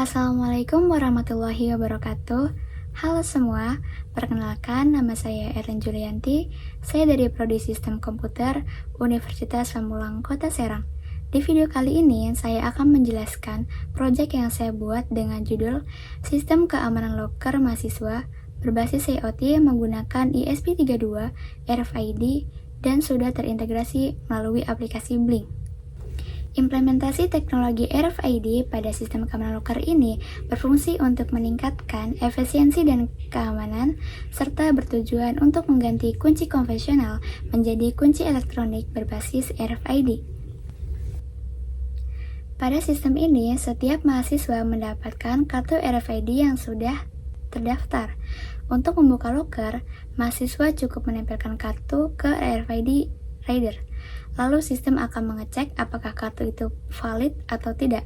Assalamualaikum warahmatullahi wabarakatuh. Halo semua, perkenalkan nama saya Erlin Julianti. Saya dari Prodi Sistem Komputer Universitas Pamulang Kota Serang. Di video kali ini, saya akan menjelaskan proyek yang saya buat dengan judul Sistem Keamanan Loker Mahasiswa berbasis IoT menggunakan ESP32, RFID, dan sudah terintegrasi melalui aplikasi Blink. Implementasi teknologi RFID pada sistem keamanan loker ini berfungsi untuk meningkatkan efisiensi dan keamanan, serta bertujuan untuk mengganti kunci konvensional menjadi kunci elektronik berbasis RFID. Pada sistem ini, setiap mahasiswa mendapatkan kartu RFID yang sudah terdaftar. Untuk membuka loker, mahasiswa cukup menempelkan kartu ke RFID reader. Lalu sistem akan mengecek apakah kartu itu valid atau tidak.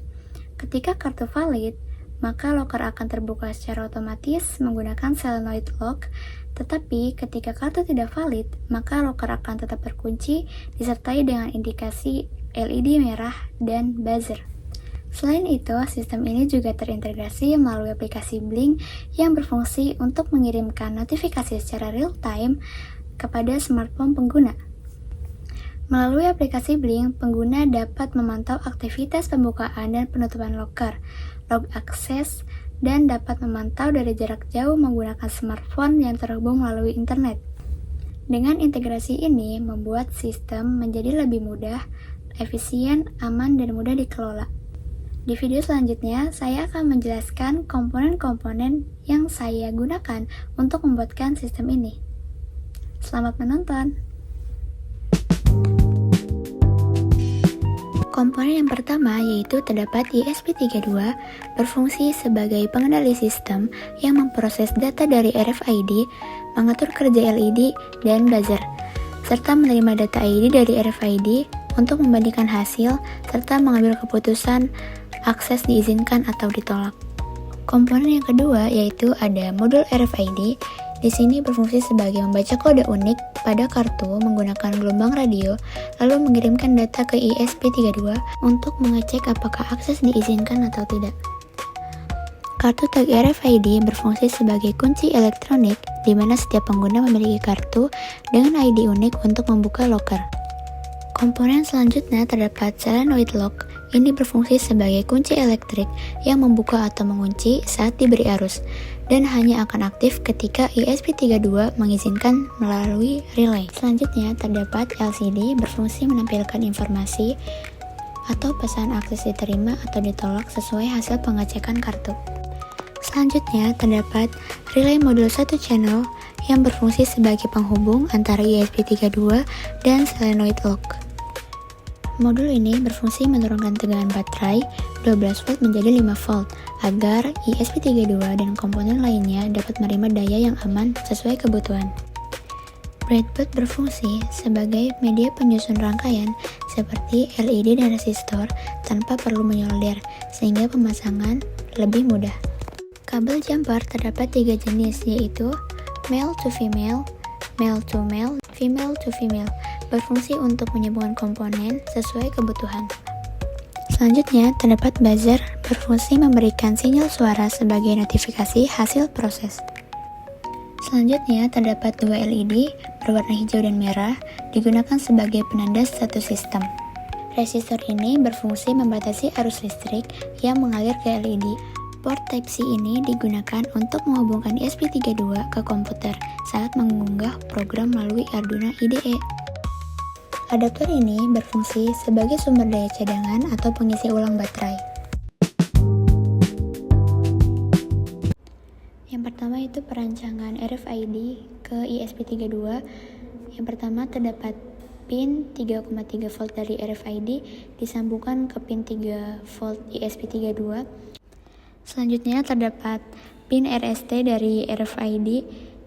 Ketika kartu valid, maka loker akan terbuka secara otomatis menggunakan solenoid lock. Tetapi ketika kartu tidak valid, maka loker akan tetap terkunci disertai dengan indikasi LED merah dan buzzer. Selain itu, sistem ini juga terintegrasi melalui aplikasi Blink yang berfungsi untuk mengirimkan notifikasi secara real-time kepada smartphone pengguna. Melalui aplikasi Blink, pengguna dapat memantau aktivitas pembukaan dan penutupan loker, log akses, dan dapat memantau dari jarak jauh menggunakan smartphone yang terhubung melalui internet. Dengan integrasi ini, membuat sistem menjadi lebih mudah, efisien, aman, dan mudah dikelola. Di video selanjutnya, saya akan menjelaskan komponen-komponen yang saya gunakan untuk membuatkan sistem ini. Selamat menonton! Komponen yang pertama yaitu terdapat ESP32 berfungsi sebagai pengendali sistem yang memproses data dari RFID, mengatur kerja LED dan buzzer, serta menerima data ID dari RFID untuk membandingkan hasil serta mengambil keputusan akses diizinkan atau ditolak. Komponen yang kedua yaitu ada modul RFID. Di sini berfungsi sebagai membaca kode unik pada kartu menggunakan gelombang radio, lalu mengirimkan data ke ESP32 untuk mengecek apakah akses diizinkan atau tidak. Kartu tag RFID berfungsi sebagai kunci elektronik, di mana setiap pengguna memiliki kartu dengan ID unik untuk membuka loker. Komponen selanjutnya terdapat solenoid lock. Ini berfungsi sebagai kunci elektrik yang membuka atau mengunci saat diberi arus, dan hanya akan aktif ketika ESP32 mengizinkan melalui relay. Selanjutnya terdapat LCD berfungsi menampilkan informasi atau pesan akses diterima atau ditolak sesuai hasil pengecekan kartu. Selanjutnya terdapat relay modul 1 channel yang berfungsi sebagai penghubung antara ESP32 dan solenoid lock. Modul ini berfungsi menurunkan tegangan baterai 12 volt menjadi 5 volt agar ESP32 dan komponen lainnya dapat menerima daya yang aman sesuai kebutuhan. Breadboard berfungsi sebagai media penyusun rangkaian seperti LED dan resistor tanpa perlu menyolder, sehingga pemasangan lebih mudah. Kabel jumper terdapat 3 jenis, yaitu male to female, male to male, female to female, berfungsi untuk menyambungkan komponen sesuai kebutuhan. Selanjutnya, terdapat buzzer berfungsi memberikan sinyal suara sebagai notifikasi hasil proses. Selanjutnya, terdapat 2 LED berwarna hijau dan merah digunakan sebagai penanda satu sistem. Resistor ini berfungsi membatasi arus listrik yang mengalir ke LED. Port Type-C ini digunakan untuk menghubungkan ESP32 ke komputer saat mengunggah program melalui Arduino IDE. Adaptor ini berfungsi sebagai sumber daya cadangan atau pengisi ulang baterai. Yang pertama itu perancangan RFID ke ESP32. Yang pertama terdapat pin 3,3 volt dari RFID disambungkan ke pin 3 volt ESP32. Selanjutnya terdapat pin RST dari RFID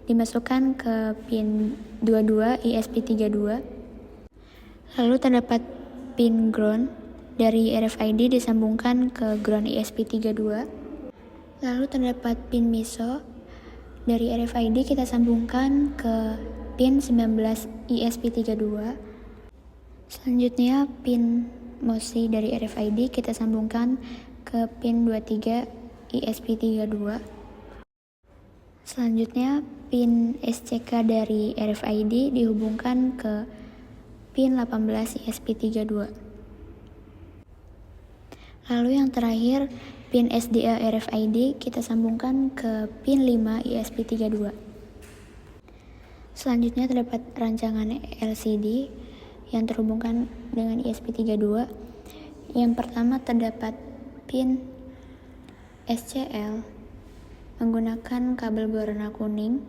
dimasukkan ke pin 22 ESP32. Lalu terdapat pin ground dari RFID disambungkan ke ground ESP32. Lalu terdapat pin MISO dari RFID kita sambungkan ke pin 19 ESP32. Selanjutnya pin MOSI dari RFID kita sambungkan ke pin 23 ESP32. Selanjutnya, pin SCK dari RFID dihubungkan ke pin 18 ESP32. Lalu yang terakhir, pin SDA RFID kita sambungkan ke pin 5 ESP32. Selanjutnya terdapat rancangan LCD yang terhubungkan dengan ESP32. Yang pertama terdapat pin SCL menggunakan kabel berwarna kuning,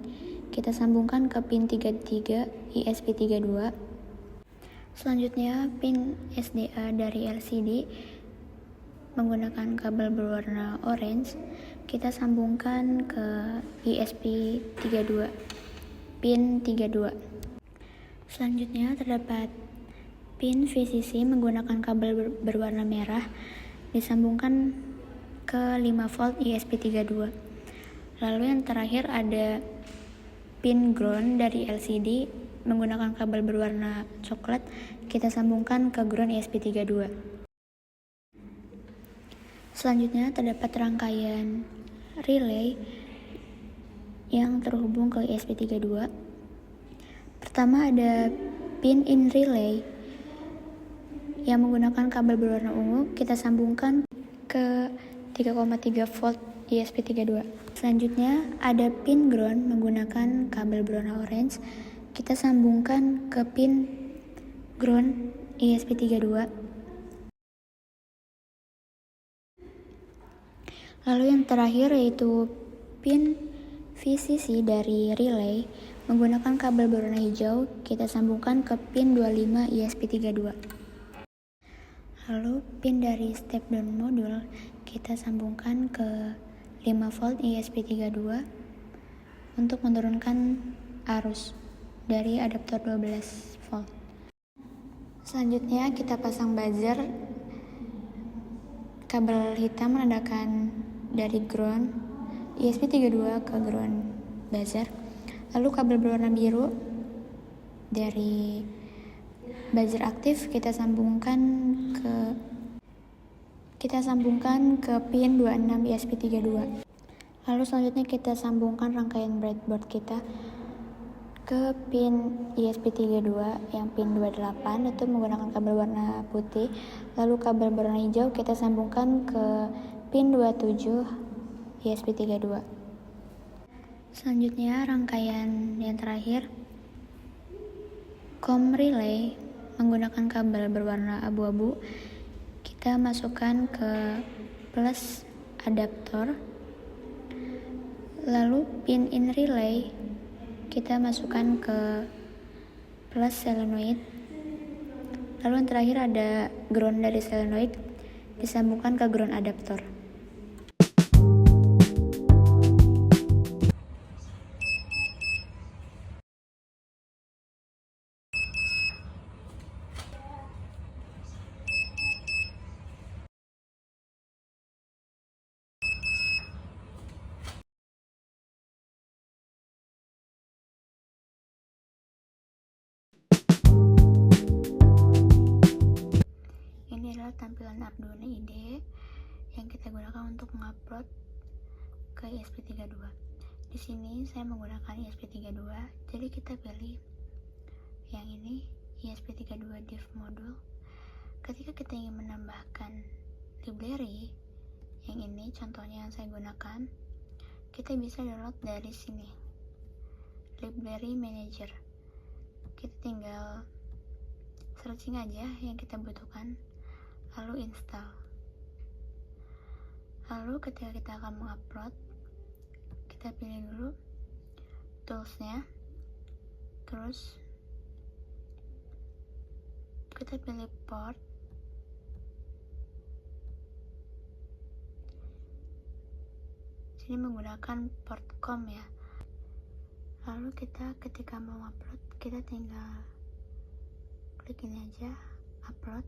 kita sambungkan ke pin 33 ESP32. Selanjutnya, pin SDA dari LCD menggunakan kabel berwarna orange, kita sambungkan ke ESP32, pin 32. Selanjutnya terdapat pin VCC menggunakan kabel berwarna merah, disambungkan ke 5 volt ESP32. Lalu yang terakhir ada pin ground dari LCD menggunakan kabel berwarna coklat, kita sambungkan ke ground ESP32. Selanjutnya terdapat rangkaian relay yang terhubung ke ESP32. Pertama ada pin in relay yang menggunakan kabel berwarna ungu, kita sambungkan ke 3,3 volt ESP32. Selanjutnya ada pin ground menggunakan kabel berwarna orange, kita sambungkan ke pin ground ESP32. Lalu yang terakhir yaitu pin VCC dari relay menggunakan kabel berwarna hijau, kita sambungkan ke pin 25 ESP32. Lalu pin dari step down module kita sambungkan ke 5 volt ESP32 untuk menurunkan arus dari adaptor 12 volt. Selanjutnya kita pasang buzzer. Kabel hitam menandakan dari ground ESP32 ke ground buzzer. Lalu kabel berwarna biru dari buzzer aktif kita sambungkan ke pin 26 ESP32. Lalu selanjutnya kita sambungkan rangkaian breadboard kita ke pin ESP32 yang pin 28 itu menggunakan kabel warna putih. Lalu kabel berwarna hijau kita sambungkan ke pin 27 ESP32. Selanjutnya rangkaian yang terakhir COM relay menggunakan kabel berwarna abu-abu, kita masukkan ke plus adaptor. Lalu pin in relay kita masukkan ke plus solenoid. Lalu yang terakhir ada ground dari solenoid, disambungkan ke ground adaptor. Ini adalah tampilan Arduino IDE yang kita gunakan untuk mengupload ke ESP32. Di sini saya menggunakan ESP32, jadi kita pilih yang ini, ESP32 div module. Ketika kita ingin menambahkan library, yang ini contohnya yang saya gunakan, kita bisa download dari sini, library manager. Kita tinggal searching aja yang kita butuhkan, lalu install. Lalu ketika kita akan mengupload, kita pilih dulu toolsnya, terus kita pilih port, sini menggunakan port COM ya. Lalu kita ketika mau upload, kita tinggal klik ini aja, upload.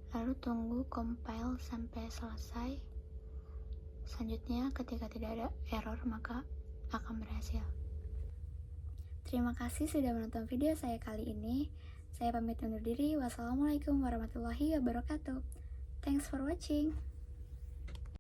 Lalu tunggu compile sampai selesai. Selanjutnya ketika tidak ada error maka akan berhasil. Terima kasih sudah menonton video saya kali ini. Saya pamit undur diri. Wassalamualaikum warahmatullahi wabarakatuh. Thanks for watching.